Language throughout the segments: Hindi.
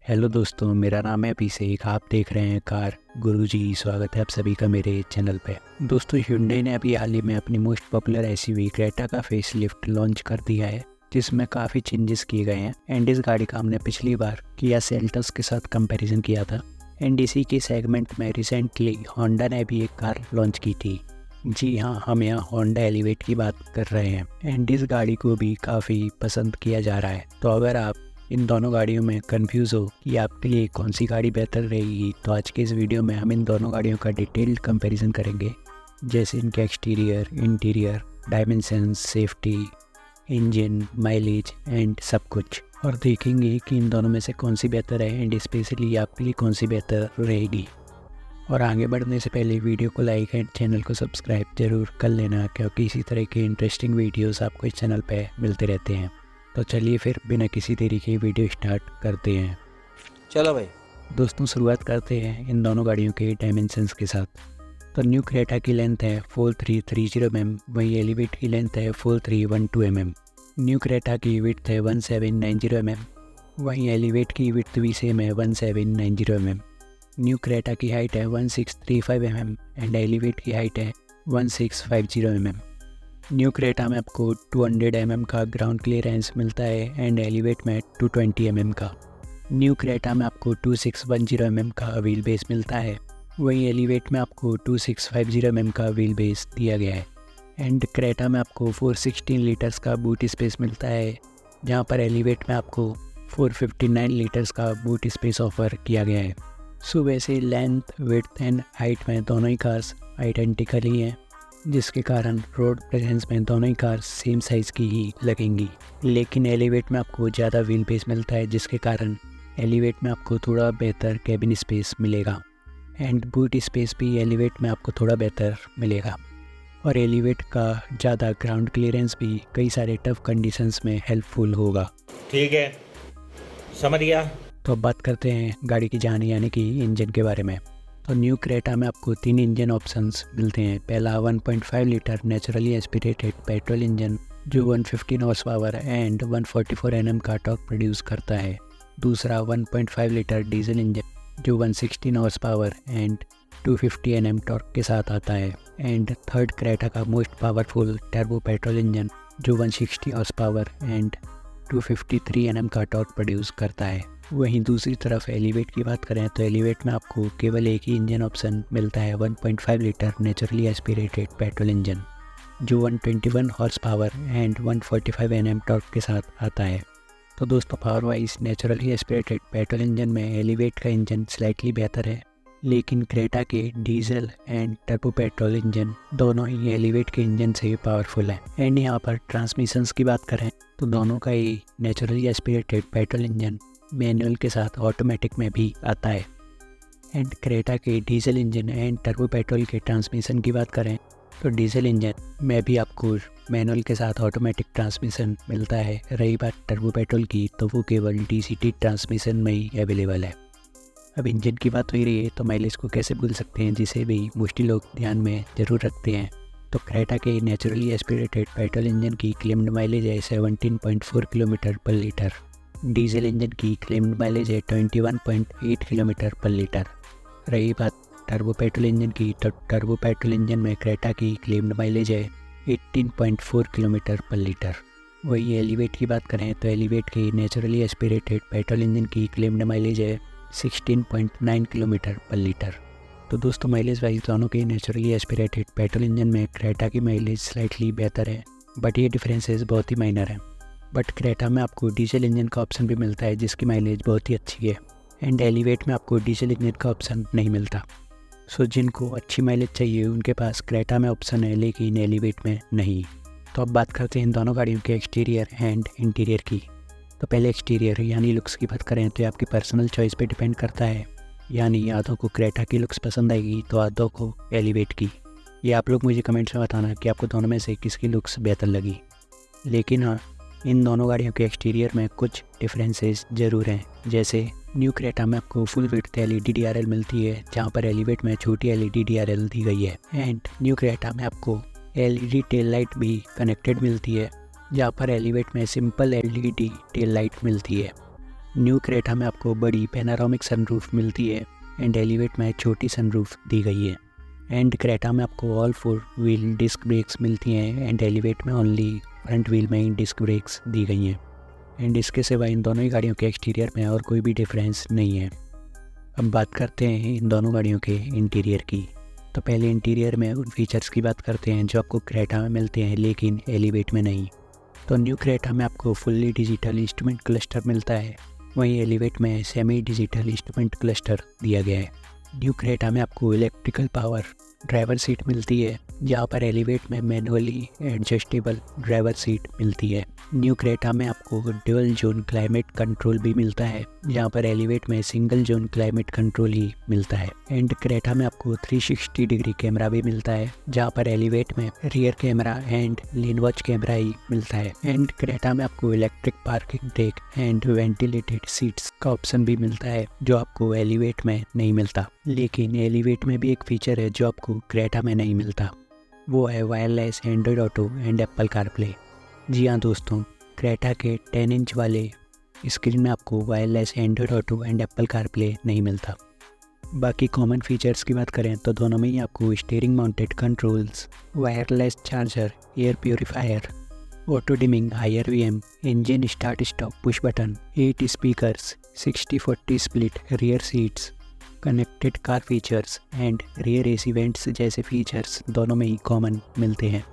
हेलो दोस्तों, मेरा नाम है अभिषेक। आप देख रहे हैं कार गुरुजी। स्वागत है आप सभी का मेरे चैनल पे। दोस्तों, hyundai ने अभी हाल ही में अपनी मोस्ट पॉपुलर एसयूवी क्रेटा का फेस लिफ्ट लॉन्च कर दिया है, जिसमें काफ़ी चेंजेस किए गए हैं। एंड इस गाड़ी का हमने पिछली बार किया सेल्टोस के साथ कंपैरिजन किया था। एंड इसी के सेगमेंट में रिसेंटली होंडा ने भी एक कार लॉन्च की थी। जी हाँ, हम यहाँ होंडा एलिवेट की बात कर रहे हैं। एंड इस गाड़ी को भी काफ़ी पसंद किया जा रहा है। तो अगर आप इन दोनों गाड़ियों में कंफ्यूज हो कि आपके लिए कौन सी गाड़ी बेहतर रहेगी, तो आज के इस वीडियो में हम इन दोनों गाड़ियों का डिटेल्ड कंपैरिजन करेंगे, जैसे इनके exterior, interior, dimensions, safety, engine, mileage and सब कुछ, और देखेंगे कि इन दोनों में से कौन सी बेहतर है एंड स्पेशली आपके लिए कौन सी बेहतर रहेगी। और आगे बढ़ने से पहले वीडियो को लाइक एंड चैनल को सब्सक्राइब जरूर कर लेना, क्योंकि इसी तरह के इंटरेस्टिंग वीडियोस आपको इस चैनल पे मिलते रहते हैं। तो चलिए फिर बिना किसी देरी के वीडियो स्टार्ट करते हैं। चलो भाई। दोस्तों, शुरुआत करते हैं इन दोनों गाड़ियों के डायमेंशंस के साथ। तो न्यू क्रेटा की लेंथ है 4330 mm, वहीं एलिवेट की लेंथ है 4312 mm। न्यू क्रेटा की विड्थ है 1790 mm, वहीं एलिवेट की विड्थ भी सेम है 1790 mm। न्यू क्रेटा की हाइट है 1635 mm एंड एलिवेट की हाइट है 1650 mm। न्यू क्रेटा में आपको 200 mm का ग्राउंड क्लियरेंस मिलता है एंड एलिवेट में 220 mm का। न्यू क्रेटा में आपको 2610 mm का व्हील बेस मिलता है, वहीं एलिवेट में आपको 2650 mm का व्हील बेस दिया गया है। एंड क्रेटा में आपको 416 लीटर्स का बूट स्पेस मिलता है, जहां पर एलिवेट में आपको 459 लीटर्स का बूट स्पेस ऑफर किया गया है। सो वैसे लेंथ, विड्थ एंड हाइट में दोनों ही कार्स आइडेंटिकल ही हैं, जिसके कारण रोड प्रेजेंस में दोनों ही कार सेम साइज़ की ही लगेंगी। लेकिन एलिवेट में आपको ज़्यादा व्हील बेस मिलता है, जिसके कारण एलिवेट में आपको थोड़ा बेहतर कैबिन स्पेस मिलेगा एंड बूट स्पेस भी एलिवेट में आपको थोड़ा बेहतर मिलेगा। और एलिवेट का ज़्यादा ग्राउंड क्लियरेंस भी कई सारे टफ कंडीशंस में हेल्पफुल होगा। ठीक है, समझ गया। तो अब बात करते हैं गाड़ी की जान यानी कि इंजन के बारे में। तो न्यू क्रेटा में आपको 3 इंजन ऑप्शंस मिलते हैं। पहला 1.5 litre naturally aspirated petrol engine जो 115 हॉर्स पावर एंड 144 Nm का टॉर्क प्रोड्यूस करता है। दूसरा 1.5 लीटर डीजल इंजन जो 116 horse power and 250 Nm torque के साथ आता है। एंड थर्ड क्रेटा का most powerful turbo petrol engine जो 160 हॉर्स पावर एंड 253 Nm का टॉर्क प्रोड्यूस करता है। वहीं दूसरी तरफ एलिवेट की बात करें तो एलिवेट में आपको केवल एक ही इंजन ऑप्शन मिलता है, 1.5 litre naturally aspirated petrol engine जो 121 horsepower and 145 Nm torque के साथ आता है। तो दोस्तों, power wise naturally aspirated petrol engine में एलिवेट का इंजन स्लाइटली बेहतर है, लेकिन क्रेटा के diesel and turbo petrol engine दोनों ही एलिवेट के इंजन से पावरफुल हैं। एंड यहाँ पर ट्रांसमिशंस की बात करें तो दोनों का ही naturally aspirated petrol engine manual के साथ ऑटोमेटिक में भी आता है। एंड क्रेटा के diesel engine and turbo petrol के ट्रांसमिशन की बात करें तो डीजल इंजन में भी आपको मैनुअल के साथ ऑटोमेटिक ट्रांसमिशन मिलता है। रही बात टर्बो पेट्रोल की तो वो केवल DCT ट्रांसमिशन में ही अवेलेबल है। अब इंजन की बात हो ही रही है तो माइलेज को कैसे भूल सकते हैं, जिसे भी मोस्टली लोग ध्यान में ज़रूर रखते हैं। तो क्रेटा के नेचुरली एस्पिरेटेड पेट्रोल इंजन की क्लेम्ड माइलेज है 17.4 किलोमीटर पर लीटर। डीजल इंजन की क्लेम्ड माइलेज है 21.8 किलोमीटर पर लीटर। रही बात टर्बो पेट्रोल इंजन की तो टर्बो पेट्रोल इंजन में क्रेटा की क्लेम्ड माइलेज है 18.4 किलोमीटर पर लीटर। वही एलिवेट की बात करें तो एलिवेट की नेचुरली एस्पिरेटेड पेट्रोल इंजन की क्लेम्ड माइलेज है 16.9 किलोमीटर पर लीटर। तो दोस्तों, माइलेज वाइज दोनों के नेचुरली एस्पिरेटेड पेट्रोल इंजन में क्रेटा की माइलेज स्लाइटली बेहतर है, बट ये डिफरेंसेस बहुत ही माइनर हैं। बट क्रेटा में आपको डीजल इंजन का ऑप्शन भी मिलता है, जिसकी माइलेज बहुत ही अच्छी है। एंड एलिवेट में आपको डीजल इंजन का ऑप्शन नहीं मिलता। सो जिनको अच्छी माइलेज चाहिए उनके पास क्रेटा में ऑप्शन है, लेकिन एलिवेट में नहीं। तो अब बात करते हैं इन दोनों गाड़ियों के एक्सटीरियर एंड इंटीरियर की। तो पहले एक्सटीरियर यानी लुक्स की बात करें तो ये आपकी पर्सनल चॉइस पे डिपेंड करता है, यानी आधों को क्रेटा की लुक्स पसंद आएगी तो आधों को एलिवेट की। ये आप लोग मुझे कमेंट्स में बताना कि आपको दोनों में से किसकी लुक्स बेहतर लगी। लेकिन हाँ, इन दोनों गाड़ियों के एक्सटीरियर में कुछ डिफरेंसेस ज़रूर हैं। जैसे न्यू क्रेटा में आपको फुल विड्थ LED DRL मिलती है, जहाँ पर एलिवेट में छोटी LED DRL दी गई है। एंड न्यू क्रेटा में आपको LED टेल लाइट भी कनेक्टेड मिलती है, जहाँ पर एलिवेट में सिंपल LED टेल लाइट मिलती है। न्यू क्रेटा में आपको बड़ी पैनारोमिक सनरूफ मिलती है एंड एलिवेट में छोटी सनरूफ दी गई है। एंड क्रेटा में आपको ऑल 4 व्हील डिस्क ब्रेक्स मिलती हैं एंड एलिवेट में ओनली फ्रंट व्हील में ही डिस्क ब्रेक्स दी गई हैं। एंड इसके सिवा इन दोनों ही गाड़ियों के एक्सटीरियर में और कोई भी डिफरेंस नहीं है। अब बात करते हैं इन दोनों गाड़ियों के इंटीरियर की। तो पहले इंटीरियर में उन फीचर्स की बात करते हैं जो आपको क्रेटा में मिलते हैं लेकिन एलिवेट में नहीं। तो न्यू क्रेटा में आपको फुल्ली डिजिटल इंस्ट्रूमेंट क्लस्टर मिलता है, वहीं एलिवेट में सेमी डिजिटल इंस्ट्रूमेंट क्लस्टर दिया गया है। न्यू क्रेटा में आपको इलेक्ट्रिकल पावर ड्राइवर सीट मिलती है, जहाँ पर एलिवेट में मैनुअली एडजस्टेबल ड्राइवर सीट मिलती है। न्यू क्रेटा में आपको ड्यूल जोन क्लाइमेट कंट्रोल भी मिलता है, जहाँ पर एलिवेट में सिंगल जोन क्लाइमेट कंट्रोल ही मिलता है। एंड क्रेटा में आपको 360 डिग्री कैमरा भी मिलता है, जहाँ पर एलिवेट में rear camera and lane watch camera ही मिलता है। एंड क्रेटा में आपको electric parking brake and ventilated seats का ऑप्शन भी मिलता है, जो आपको एलिवेट में नहीं मिलता। लेकिन एलिवेट में भी एक फीचर है जो आपको क्रेटा में नहीं मिलता, वो है wireless Android Auto and Apple CarPlay. जी हाँ दोस्तों, क्रेटा के 10 इंच वाले स्क्रीन में आपको wireless Android Auto and Apple CarPlay नहीं मिलता। बाकी कॉमन फीचर्स की बात करें तो दोनों में ही आपको steering mounted controls, wireless charger, air purifier, auto dimming, IRVM, engine start stop push button, 8 speakers, 60-40 split rear seats, connected car features and rear AC vents जैसे फीचर्स दोनों में ही कॉमन मिलते हैं।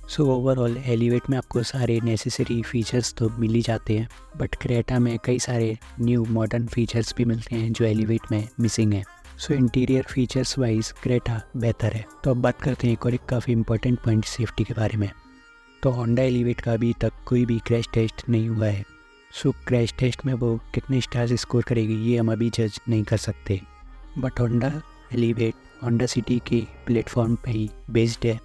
सो ओवरऑल एलिवेट में आपको सारे नेसेसरी फीचर्स तो मिल ही जाते हैं, बट क्रेटा में कई सारे न्यू मॉडर्न फीचर्स भी मिलते हैं जो एलिवेट में मिसिंग है। सो इंटीरियर फीचर्स वाइज क्रेटा बेहतर है। तो अब बात करते हैं एक काफ़ी इंपॉर्टेंट पॉइंट सेफ्टी के बारे में। तो होंडा एलिवेट का अभी तक कोई भी क्रैश टेस्ट नहीं हुआ है। सो क्रैश टेस्ट में वो कितने स्टार्स स्कोर करेगी ये हम अभी जज नहीं कर सकते, but Honda elevate Honda city के प्लेटफॉर्म पे ही बेस्ड है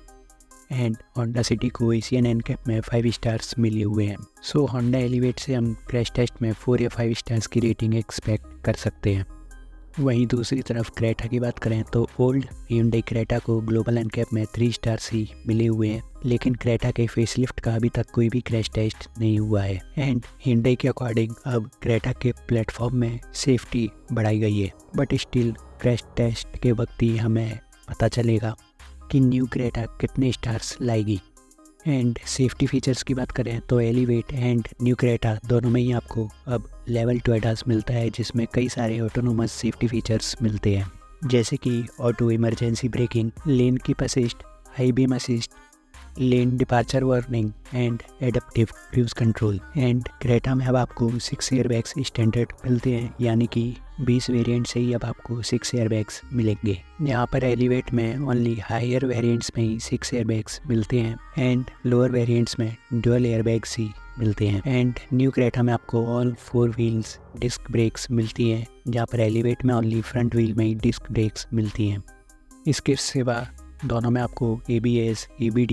एंड होंडा सिटी को एशियन एनकैप में 5 स्टार्स मिले हुए हैं। सो होंडा एलिवेट से हम क्रैश टेस्ट में 4 या 5 स्टार्स की रेटिंग एक्सपेक्ट कर सकते हैं। वहीं दूसरी तरफ क्रेटा की बात करें तो ओल्ड Hyundai क्रेटा को ग्लोबल एनकैप में 3 स्टार्स ही मिले हुए हैं, लेकिन क्रेटा के फेसलिफ्ट का अभी तक कोई भी क्रैश टेस्ट नहीं हुआ है। एंड Hyundai के अकॉर्डिंग अब क्रेटा के प्लेटफॉर्म में सेफ्टी बढ़ाई गई है, बट स्टिल क्रैश टेस्ट के वक्त ही हमें पता चलेगा कि न्यू क्रेटा कितने स्टार्स लाएगी। एंड सेफ्टी फीचर्स की बात करें तो एलिवेट एंड न्यू क्रेटा दोनों में ही आपको अब लेवल 2 ADAS मिलता है, जिसमें कई सारे ऑटोनोमस सेफ्टी फीचर्स मिलते हैं, जैसे कि auto emergency breaking, lane keep assist, high beam assist, lane departure warning and adaptive cruise control. And Creta में अब आपको 6 एयरबैग्स स्टैंडर्ड मिलते हैं, यानी कि 20 वेरिएंट से ही अब आपको 6 एयरबैग्स मिलेंगे। यहाँ पर एलिवेट में ओनली हायर वेरिएंट्स में ही 6 एयरबैग्स मिलते हैं एंड लोअर वेरिएंट्स में ड्यूल एयरबैग्स ही मिलते हैं। एंड न्यू क्रेटा में आपको ऑल 4 व्हील्स डिस्क ब्रेक्स मिलती हैं, जहाँ पर एलिवेट में ओनली फ्रंट व्हील में ही डिस्क ब्रेक्स मिलती हैं। इसके सिवा दोनों में आपको ABS, EBD,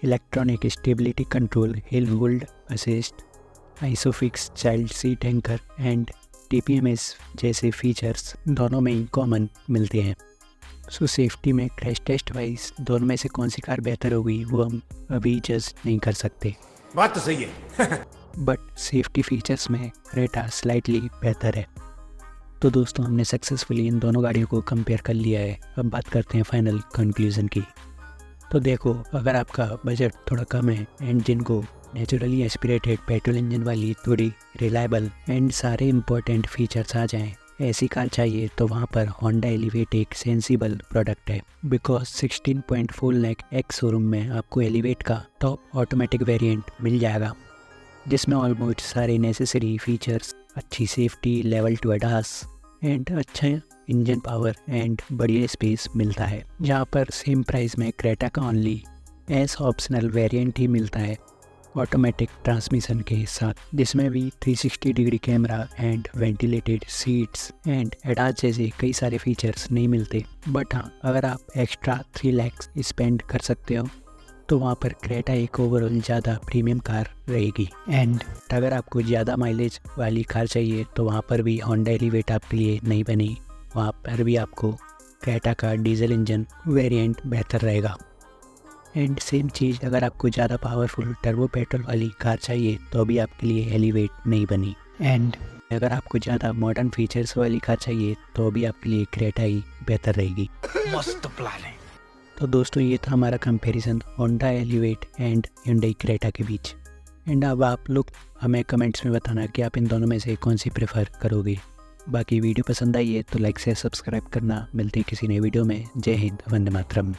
electronic stability control, hill hold assist, isofix child seat anchor and TPMS जैसे फीचर्स दोनों में ही कॉमन मिलते हैं। सो सेफ्टी में क्रैश टेस्ट वाइज दोनों में से कौन सी कार बेहतर होगी वो हम अभी जज नहीं कर सकते। बात तो सही है। बट सेफ्टी फीचर्स में क्रेटा स्लाइटली बेहतर है। तो दोस्तों हमने सक्सेसफुली इन दोनों गाड़ियों को कंपेयर कर लिया है। अब बात करते हैं फाइनल कंक्लूजन की। तो देखो, अगर आपका बजट थोड़ा कम है एंड जिनको नेचुरली एस्पिरेटेड पेट्रोल इंजन वाली थोड़ी रिलायबल एंड सारे इंपॉर्टेंट फीचर्स आ जाएं, ऐसी कार चाहिए तो वहाँ पर होंडा एलिवेट एक सेंसिबल प्रोडक्ट है। बिकॉज 16.4 लाख एक्स शोरूम में आपको एलिवेट का टॉप ऑटोमेटिक वेरिएंट मिल जाएगा, जिसमें ऑलमोस्ट सारे नेसेसरी फीचर्स, अच्छी सेफ्टी, लेवल 2 ADAS एंड अच्छा इंजन पावर एंड बढ़िया स्पेस मिलता है। जहाँ पर सेम प्राइस में क्रेटा का ओनली एस ऑप्शनल वेरिएंट ही मिलता है ऑटोमेटिक ट्रांसमिशन के साथ, जिसमें भी 360 degree camera and ventilated seats and ADAS जैसे कई सारे फीचर्स नहीं मिलते। बट हाँ, अगर आप एक्स्ट्रा 3 लाख स्पेंड कर सकते हो तो वहाँ पर क्रेटा एक ओवरऑल ज़्यादा प्रीमियम कार रहेगी। एंड अगर आपको ज़्यादा माइलेज वाली कार चाहिए तो वहाँ पर भी होंडा एलिवेट आपके लिए नहीं बनी, वहाँ पर भी आपको क्रेटा का डीजल इंजन वेरिएंट बेहतर रहेगा। एंड सेम चीज़ अगर आपको ज़्यादा पावरफुल टर्बो पेट्रोल वाली कार चाहिए तो भी आपके लिए एलिवेट नहीं बनी। एंड अगर आपको ज़्यादा मॉडर्न फीचर्स वाली कार चाहिए तो अभी आपके लिए क्रेटा ही बेहतर रहेगी। मस्त प्लान है। तो दोस्तों ये था हमारा comparison Honda elevate and Hyundai Creta के बीच। एंड अब आप लोग हमें कमेंट्स में बताना कि आप इन दोनों में से कौन सी प्रेफर करोगे। बाकी वीडियो पसंद आई है तो लाइक से सब्सक्राइब करना। मिलते हैं किसी नए वीडियो में। जय हिंद, वंदे मातरम।